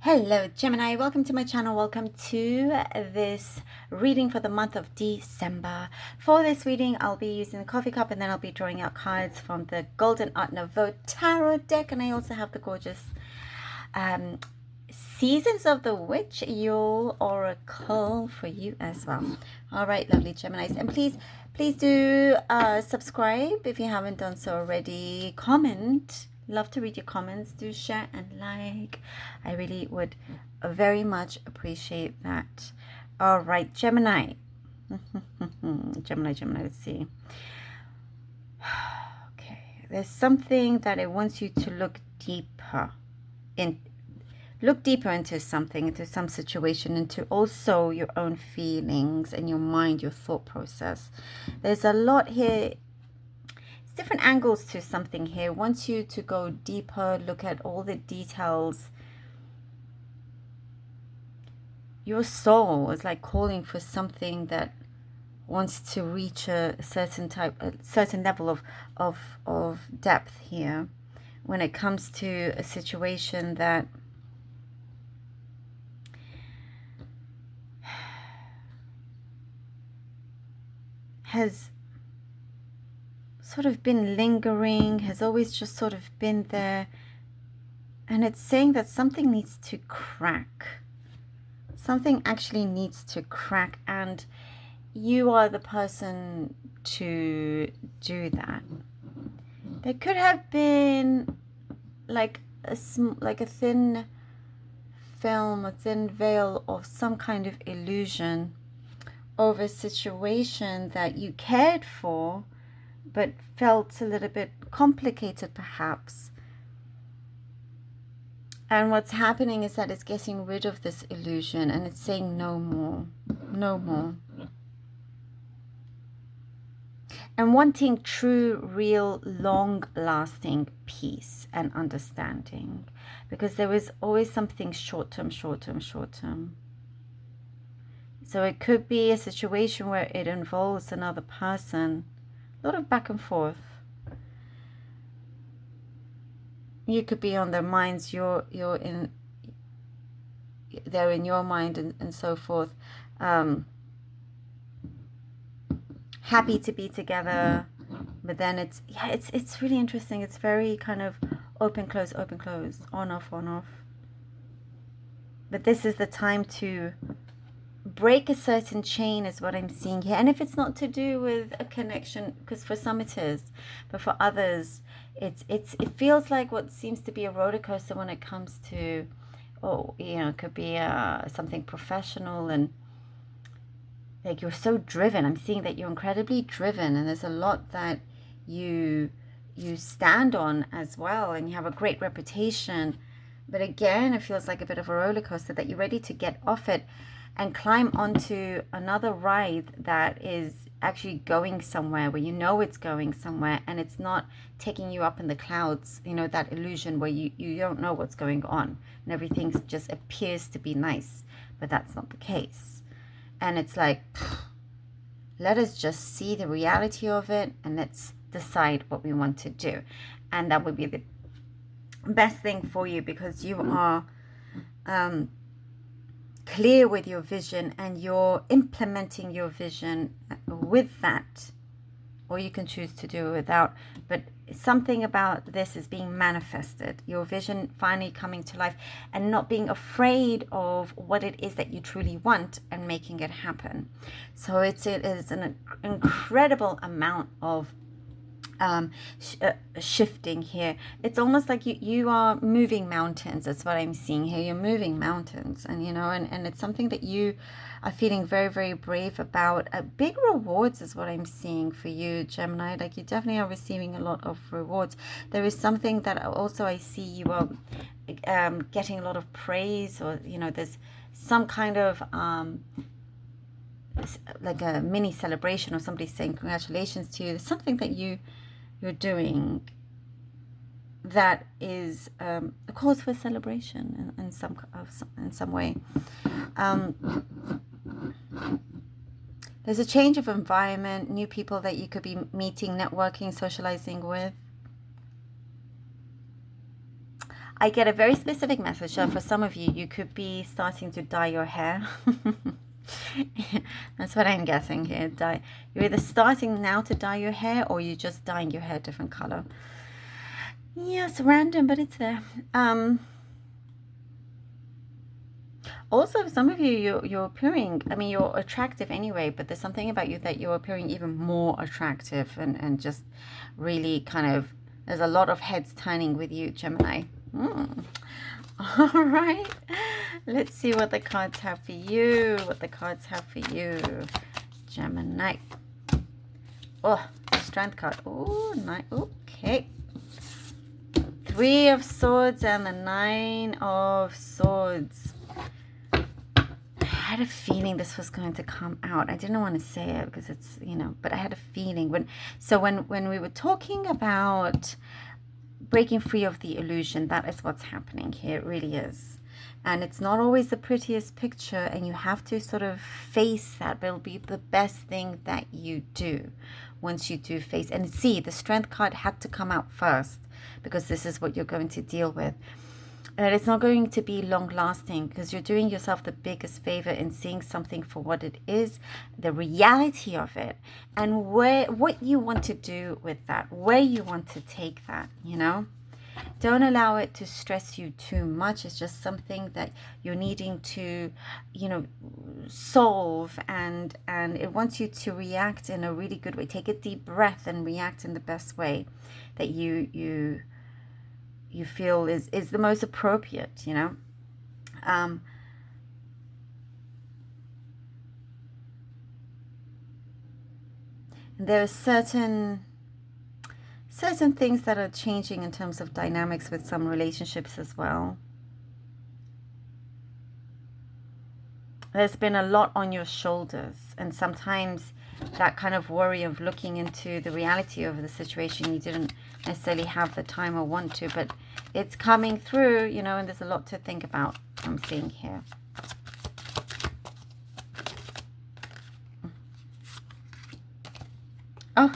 Hello Gemini, welcome to my channel. Welcome to this reading for the month of December. For this reading, I'll be using the coffee cup and then I'll be drawing out cards from the Golden Art Nouveau Tarot deck. And I also have the gorgeous Seasons of the Witch Yule Oracle for you as well. All right, lovely Geminis. And please do subscribe if you haven't done so already. Comment. Love to read your comments. Do share and like. I really would very much appreciate that. All right, Gemini. Gemini, let's see. Okay, there's something that it wants you to look deeper into something, into some situation, into also your own feelings and your mind, your thought process. There's a lot here. Different angles to something here. Wants you to go deeper, look at all the details. Your soul is like calling for something that wants to reach a certain level of depth here when it comes to a situation that has sort of been lingering, has always just sort of been there, and it's saying that something needs to crack. Something actually needs to crack, and you are the person to do that. There could have been like a thin film, a thin veil of some kind of illusion over a situation that you cared for, but felt a little bit complicated perhaps. And what's happening is that it's getting rid of this illusion and it's saying no more, no more. And wanting true, real, long-lasting peace and understanding. Because there is always something short-term. So it could be a situation where it involves another person. A lot of back and forth. You could be on their minds, they're in your mind and so forth. Happy to be together, but then it's really interesting. It's very kind of open, close, on, off. But this is the time to break a certain chain is what I'm seeing here. And if it's not to do with a connection, because for some it is, but for others it feels like what seems to be a roller coaster when it comes to, it could be something professional, and like you're so driven. I'm seeing that you're incredibly driven, and there's a lot that you stand on as well, and you have a great reputation. But again, it feels like a bit of a roller coaster, that you're ready to get off it and climb onto another ride that is actually going somewhere, where you know it's going somewhere and it's not taking you up in the clouds, that illusion where you don't know what's going on and everything just appears to be nice, but that's not the case. And it's like, let us just see the reality of it and let's decide what we want to do. And that would be the best thing for you, because you are clear with your vision and you're implementing your vision with that, or you can choose to do it without. But something about this is being manifested, your vision finally coming to life, and not being afraid of what it is that you truly want and making it happen. So it is an incredible amount of shifting here. It's almost like you are moving mountains. That's what I'm seeing here. You're moving mountains, and and it's something that you are feeling very, very brave about. Big rewards is what I'm seeing for you, Gemini. Like, you definitely are receiving a lot of rewards. There is something that also I see you are getting a lot of praise, or there's some kind of like a mini celebration, or somebody saying congratulations to you. There's something that you're doing that is a cause for celebration in some way. There's a change of environment, new people that you could be meeting, networking, socializing with. I get a very specific message. So for some of you, you could be starting to dye your hair. That's what I'm guessing here. You're either starting now to dye your hair, or you're just dyeing your hair a different color. Yes, random, but it's there. Also, some of you, you're appearing, I mean, you're attractive anyway, but there's something about you that you're appearing even more attractive, and just really kind of, there's a lot of heads turning with you, Gemini. All right, let's see what the cards have for you. What the cards have for you, Gemini. Oh, the Strength card. Oh, nice. Okay. 3 of Swords and the 9 of Swords. I had a feeling this was going to come out. I didn't want to say it because it's, you know, but I had a feeling when we were talking about breaking free of the illusion, that is what's happening here. It really is. And it's not always the prettiest picture, and you have to sort of face that, but it'll be the best thing that you do once you do face. And see, the Strength card had to come out first because this is what you're going to deal with. And it's not going to be long lasting because you're doing yourself the biggest favor in seeing something for what it is, the reality of it, and what you want to do with that, where you want to take that, you know. Don't allow it to stress you too much. It's just something that you're needing to, you know, solve, and it wants you to react in a really good way. Take a deep breath and react in the best way that you feel is the most appropriate, you know. There are certain things that are changing in terms of dynamics with some relationships as well. There's been a lot on your shoulders, and sometimes that kind of worry of looking into the reality of the situation, you didn't necessarily have the time or want to, but it's coming through, you know, and there's a lot to think about, I'm seeing here. Oh,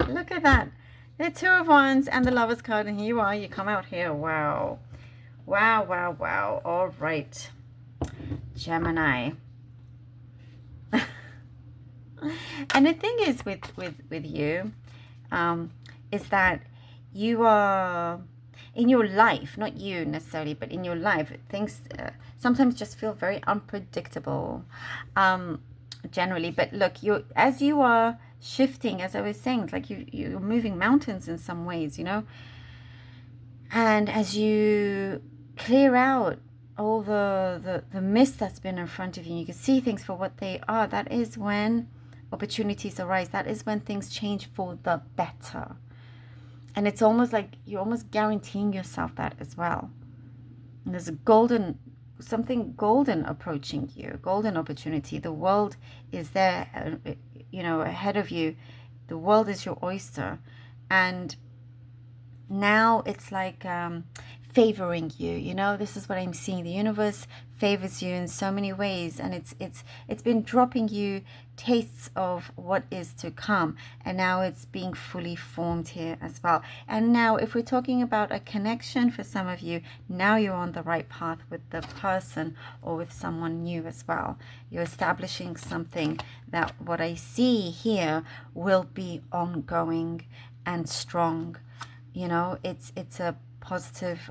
look at that. The 2 of Wands and the Lovers card, and here you are, you come out here. Wow. Wow, wow, wow. All right. Gemini. And the thing is with you, is that you are, in your life, not you necessarily, but in your life, things sometimes just feel very unpredictable, generally. But look, as you are shifting, as I was saying, it's like you're moving mountains in some ways, you know. And as you clear out all the mist that's been in front of you, you can see things for what they are. That is when opportunities arise. That is when things change for the better. And it's almost like you're almost guaranteeing yourself that as well. And there's something golden approaching you, golden opportunity. The world is there, you know, ahead of you. The world is your oyster. And now it's like favoring you, you know. This is what I'm seeing. The universe favors you in so many ways, and it's been dropping you tastes of what is to come, and now it's being fully formed here as well. And now if we're talking about a connection for some of you, now you're on the right path with the person or with someone new as well. You're establishing something that, what I see here, will be ongoing and strong. You know, it's a positive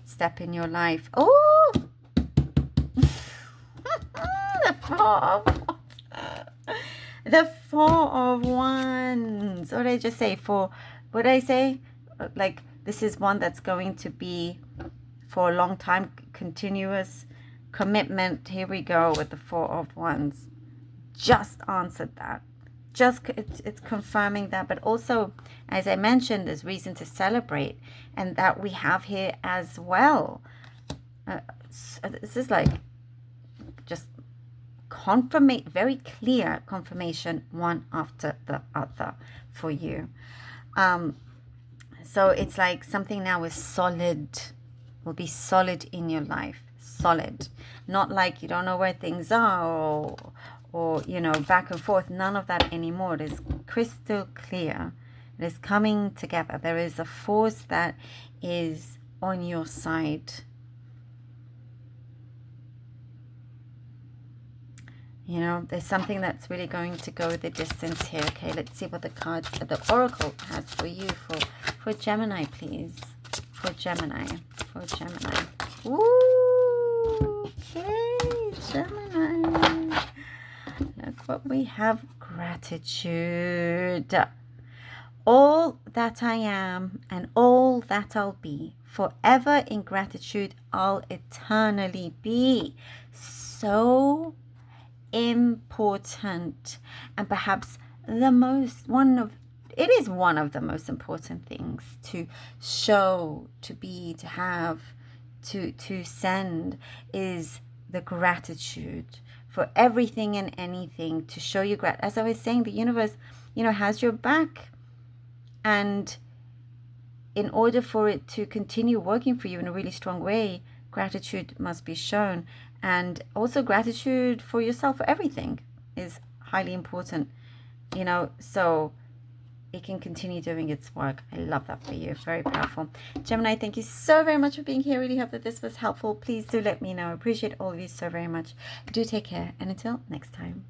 step in your life. Oh, the Four of Wands. What did I just say? What did I say? Like, this is one that's going to be for a long time, continuous commitment. Here we go with the Four of Wands. Just answered that. It's confirming that, but also, as I mentioned, there's reason to celebrate, and that we have here as well. This is like just very clear confirmation, one after the other for you. So it's like something now is solid, will be solid in your life. Solid, not like you don't know where things are, or you know, back and forth. None of that anymore. It is crystal clear. It is coming together. There is a force that is on your side. You know, there's something that's really going to go the distance here. Okay, let's see what the cards, the Oracle has for you, for Gemini, please. For Gemini. Ooh, okay, Gemini. Look what we have. Gratitude. All that I am and all that I'll be. Forever in gratitude, I'll eternally be. So important, and perhaps it is one of the most important things to show, to be, to have, to send, is the gratitude for everything and anything. To show you as I was saying, the universe, you know, has your back, and in order for it to continue working for you in a really strong way, gratitude must be shown. And also gratitude for yourself, for everything, is highly important, you know, so it can continue doing its work. I love that for you. Very powerful. Gemini, thank you so very much for being here. Really hope that this was helpful. Please do let me know. I appreciate all of you so very much. Do take care, and until next time.